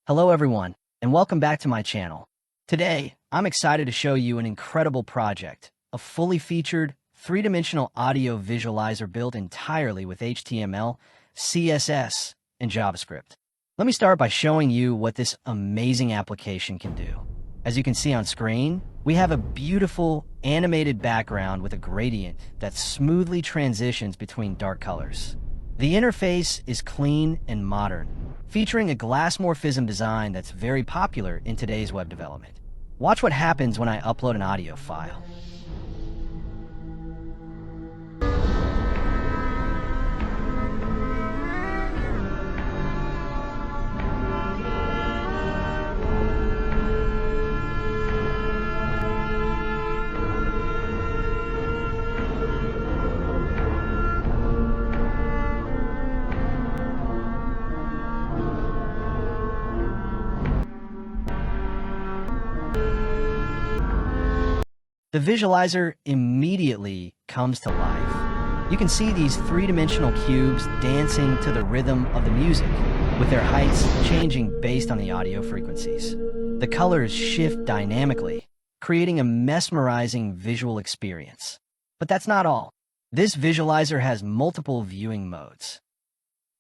Hello everyone, and welcome back to my channel. Today, I'm excited to show you an incredible project, a fully featured, three-dimensional audio visualizer built entirely with HTML, CSS, and JavaScript. Let me start by showing you what this amazing application can do. As you can see on screen, we have a beautiful, animated background with a gradient that smoothly transitions between dark colors. The interface is clean and modern, featuring a Glassmorphism design that's very popular in today's web development. Watch what happens when I upload an audio file. The visualizer immediately comes to life. You can see these three-dimensional cubes dancing to the rhythm of the music, with their heights changing based on the audio frequencies. The colors shift dynamically, creating a mesmerizing visual experience. But that's not all. This visualizer has multiple viewing modes.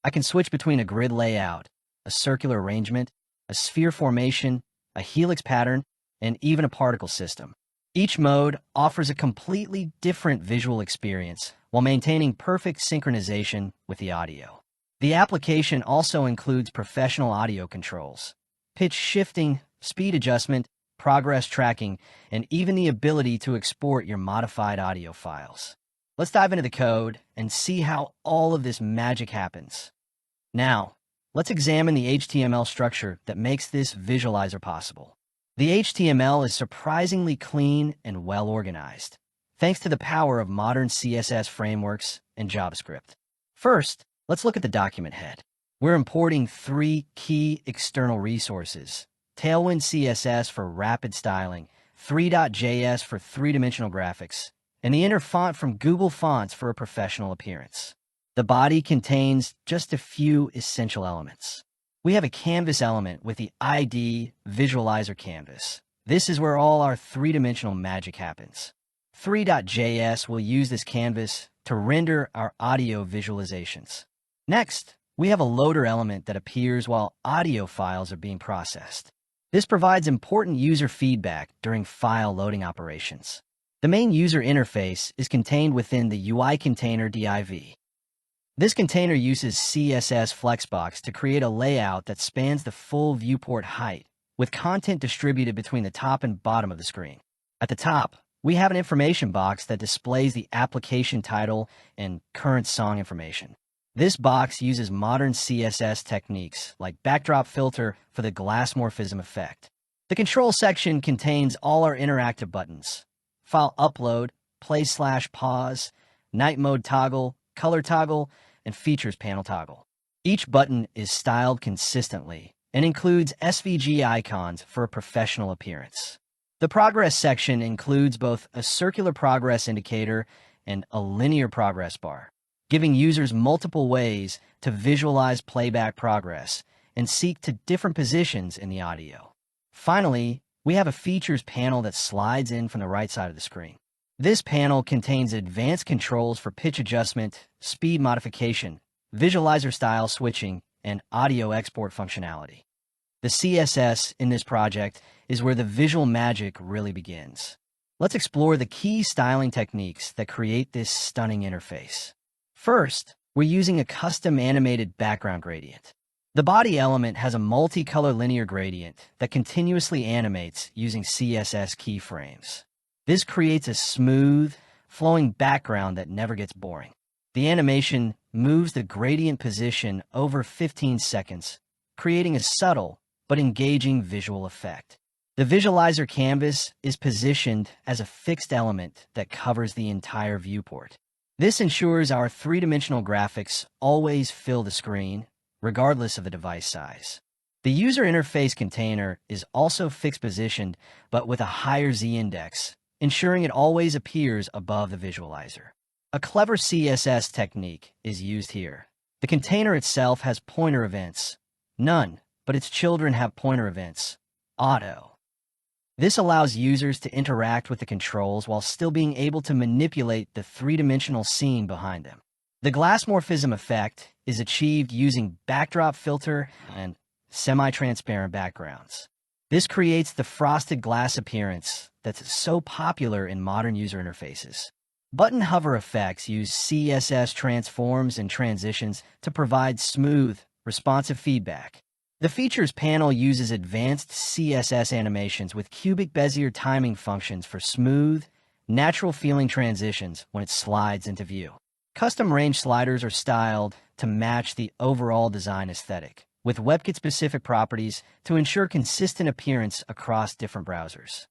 I can switch between a grid layout, a circular arrangement, a sphere formation, a helix pattern, and even a particle system. Each mode offers a completely different visual experience while maintaining perfect synchronization with the audio. The application also includes professional audio controls, pitch shifting, speed adjustment, progress tracking, and even the ability to export your modified audio files. Let's dive into the code and see how all of this magic happens. Now, let's examine the HTML structure that makes this visualizer possible. The HTML is surprisingly clean and well organized, thanks to the power of modern CSS frameworks and JavaScript. First, let's look at the document head. We're importing three key external resources: Tailwind CSS for rapid styling, Three.js for three-dimensional graphics, and the inner font from Google Fonts for a professional appearance. The body contains just a few essential elements. We have a canvas element with the ID visualizer canvas. This is where all our three-dimensional magic happens. Three.js will use this canvas to render our audio visualizations. Next, we have a loader element that appears while audio files are being processed. This provides important user feedback during file loading operations. The main user interface is contained within the UI container div. This container uses CSS Flexbox to create a layout that spans the full viewport height, with content distributed between the top and bottom of the screen. At the top, we have an information box that displays the application title and current song information. This box uses modern CSS techniques like backdrop filter for the Glassmorphism effect. The control section contains all our interactive buttons: file upload, play/pause, night mode toggle, color toggle, and features panel toggle. Each button is styled consistently and includes SVG icons for a professional appearance. The progress section includes both a circular progress indicator and a linear progress bar, giving users multiple ways to visualize playback progress and seek to different positions in the audio. Finally, we have a features panel that slides in from the right side of the screen. This panel contains advanced controls for pitch adjustment, speed modification, visualizer style switching, and audio export functionality. The CSS in this project is where the visual magic really begins. Let's explore the key styling techniques that create this stunning interface. First, we're using a custom animated background gradient. The body element has a multicolor linear gradient that continuously animates using CSS keyframes. This creates a smooth, flowing background that never gets boring. The animation moves the gradient position over 15 seconds, creating a subtle but engaging visual effect. The visualizer canvas is positioned as a fixed element that covers the entire viewport. This ensures our three-dimensional graphics always fill the screen, regardless of the device size. The user interface container is also fixed positioned, but with a higher z-index, ensuring it always appears above the visualizer. A clever CSS technique is used here. The container itself has pointer events, none, but its children have pointer events, auto. This allows users to interact with the controls while still being able to manipulate the three-dimensional scene behind them. The Glassmorphism effect is achieved using backdrop filter and semi-transparent backgrounds. This creates the frosted glass appearance that's so popular in modern user interfaces. Button hover effects use CSS transforms and transitions to provide smooth, responsive feedback. The Features panel uses advanced CSS animations with cubic Bezier timing functions for smooth, natural-feeling transitions when it slides into view. Custom range sliders are styled to match the overall design aesthetic, with WebKit-specific properties to ensure consistent appearance across different browsers.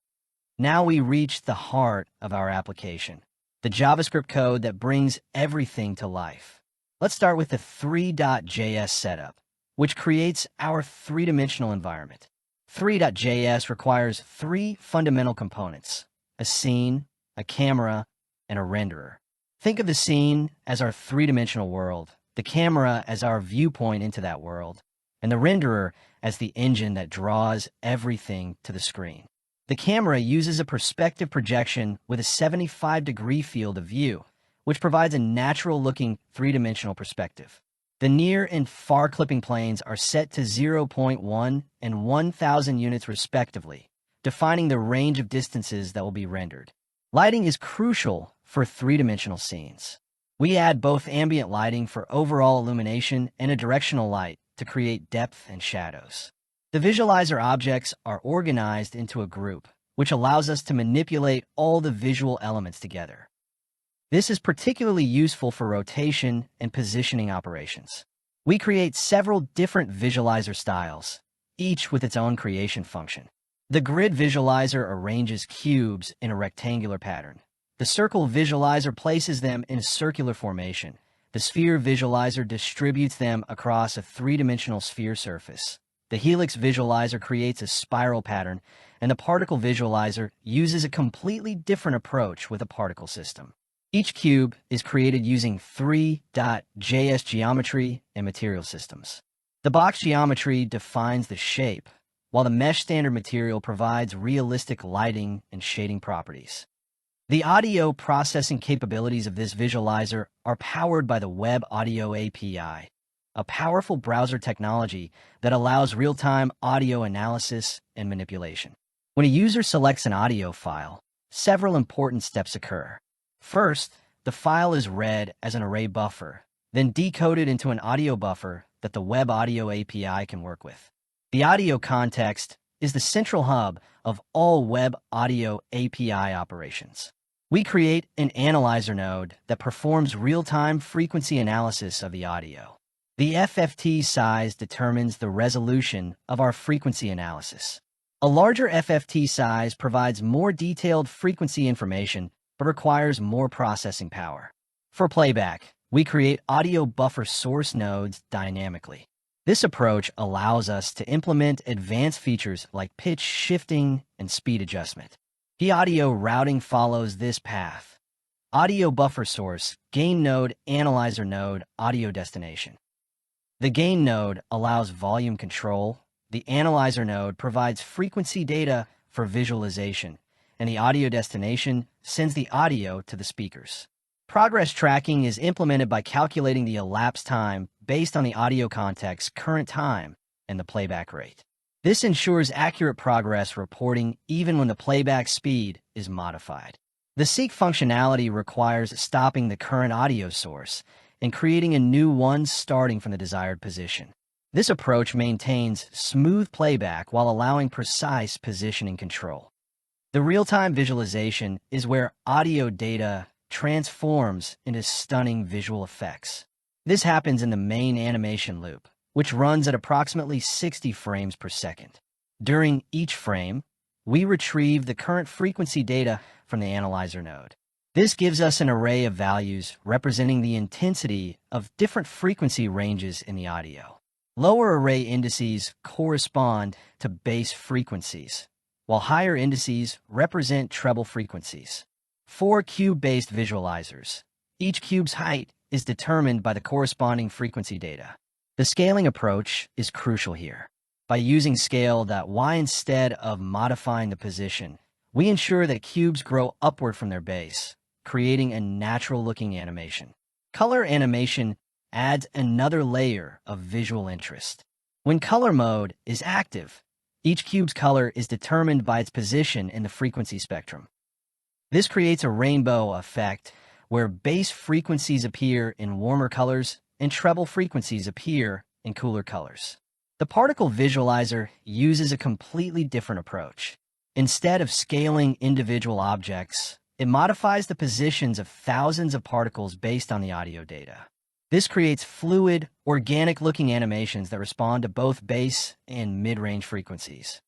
Now we reach the heart of our application, the JavaScript code that brings everything to life. Let's start with the Three.js setup, which creates our three-dimensional environment. Three.js requires three fundamental components: a scene, a camera, and a renderer. Think of the scene as our three-dimensional world, the camera as our viewpoint into that world, and the renderer as the engine that draws everything to the screen. The camera uses a perspective projection with a 75-degree field of view, which provides a natural-looking three-dimensional perspective. The near and far clipping planes are set to 0.1 and 1,000 units respectively, defining the range of distances that will be rendered. Lighting is crucial for three-dimensional scenes. We add both ambient lighting for overall illumination and a directional light to create depth and shadows. The visualizer objects are organized into a group, which allows us to manipulate all the visual elements together. This is particularly useful for rotation and positioning operations. We create several different visualizer styles, each with its own creation function. The grid visualizer arranges cubes in a rectangular pattern. The circle visualizer places them in a circular formation. The sphere visualizer distributes them across a three-dimensional sphere surface. The Helix visualizer creates a spiral pattern, and the particle visualizer uses a completely different approach with a particle system. Each cube is created using Three.js geometry and material systems. The box geometry defines the shape, while the mesh standard material provides realistic lighting and shading properties. The audio processing capabilities of this visualizer are powered by the Web Audio API, a powerful browser technology that allows real-time audio analysis and manipulation. When a user selects an audio file, several important steps occur. First, the file is read as an array buffer, then decoded into an audio buffer that the Web Audio API can work with. The audio context is the central hub of all Web Audio API operations. We create an analyzer node that performs real-time frequency analysis of the audio. The FFT size determines the resolution of our frequency analysis. A larger FFT size provides more detailed frequency information but requires more processing power. For playback, we create audio buffer source nodes dynamically. This approach allows us to implement advanced features like pitch shifting and speed adjustment. The audio routing follows this path: audio buffer source, gain node, analyzer node, audio destination. The gain node allows volume control, the analyzer node provides frequency data for visualization, and the audio destination sends the audio to the speakers. Progress tracking is implemented by calculating the elapsed time based on the audio context's current time and the playback rate. This ensures accurate progress reporting even when the playback speed is modified. The seek functionality requires stopping the current audio source and creating a new one starting from the desired position. This approach maintains smooth playback while allowing precise positioning control. The real-time visualization is where audio data transforms into stunning visual effects. This happens in the main animation loop, which runs at approximately 60 frames per second. During each frame, we retrieve the current frequency data from the analyzer node. This gives us an array of values representing the intensity of different frequency ranges in the audio. Lower array indices correspond to base frequencies, while higher indices represent treble frequencies. 4 cube-based visualizers. Each cube's height is determined by the corresponding frequency data. The scaling approach is crucial here. By using scale.y instead of modifying the position, we ensure that cubes grow upward from their base, creating a natural-looking animation. Color animation adds another layer of visual interest. When color mode is active, each cube's color is determined by its position in the frequency spectrum. This creates a rainbow effect where bass frequencies appear in warmer colors and treble frequencies appear in cooler colors. The particle visualizer uses a completely different approach. Instead of scaling individual objects, it modifies the positions of thousands of particles based on the audio data. This creates fluid, organic-looking animations that respond to both bass and mid-range frequencies.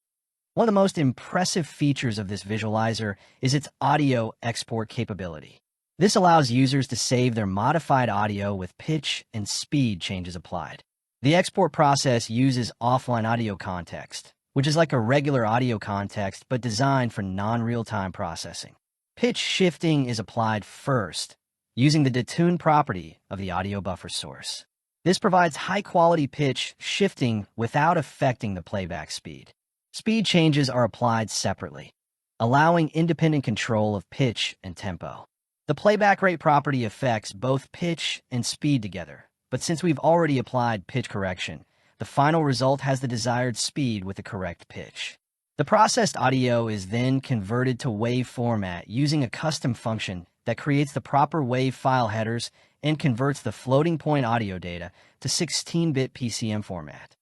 One of the most impressive features of this visualizer is its audio export capability. This allows users to save their modified audio with pitch and speed changes applied. The export process uses offline audio context, which is like a regular audio context but designed for non-real-time processing. Pitch shifting is applied first, using the detune property of the audio buffer source. This provides high-quality pitch shifting without affecting the playback speed. Speed changes are applied separately, allowing independent control of pitch and tempo. The playback rate property affects both pitch and speed together, but since we've already applied pitch correction, the final result has the desired speed with the correct pitch. The processed audio is then converted to WAV format using a custom function that creates the proper WAV file headers and converts the floating point audio data to 16-bit PCM format.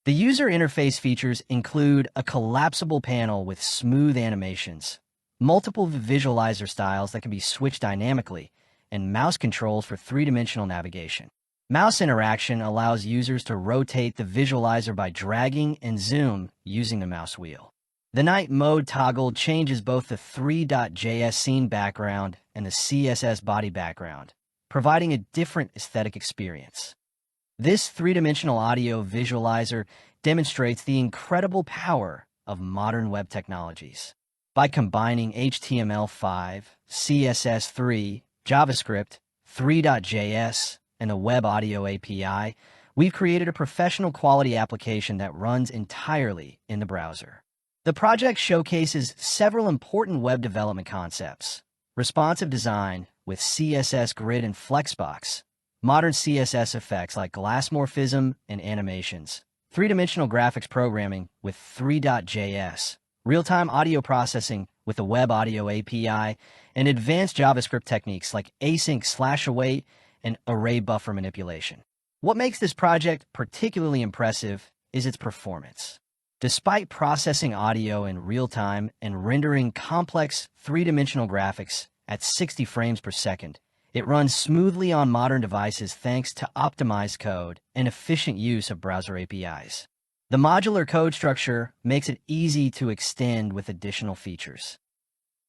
The user interface features include a collapsible panel with smooth animations, multiple visualizer styles that can be switched dynamically, and mouse controls for three-dimensional navigation. Mouse interaction allows users to rotate the visualizer by dragging and zoom using the mouse wheel. The night mode toggle changes both the Three.js scene background and the CSS body background, providing a different aesthetic experience. This three-dimensional audio visualizer demonstrates the incredible power of modern web technologies. By combining HTML5, CSS3, JavaScript, Three.js, and the Web Audio API, we've created a professional quality application that runs entirely in the browser. The project showcases several important web development concepts: responsive design with CSS Grid and Flexbox, modern CSS effects like Glassmorphism and animations, three-dimensional graphics programming with Three.js, real-time audio processing with the Web Audio API, and advanced JavaScript techniques like async/await and array buffer manipulation. What makes this project particularly impressive is its performance. Despite processing audio in real time and rendering complex three-dimensional graphics at 60 frames per second, it runs smoothly on modern devices thanks to optimized code and efficient use of browser APIs. The modular code structure makes it easy to extend with additional features.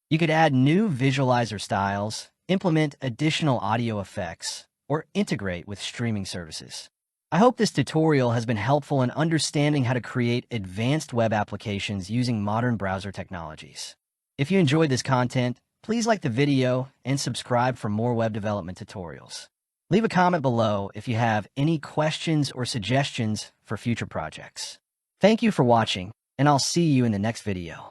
You could add new visualizer styles, implement additional audio effects, or integrate with streaming services. I hope this tutorial has been helpful in understanding how to create advanced web applications using modern browser technologies. If you enjoyed this content, please like the video and subscribe for more web development tutorials. Leave a comment below if you have any questions or suggestions for future projects. Thank you for watching, and I'll see you in the next video.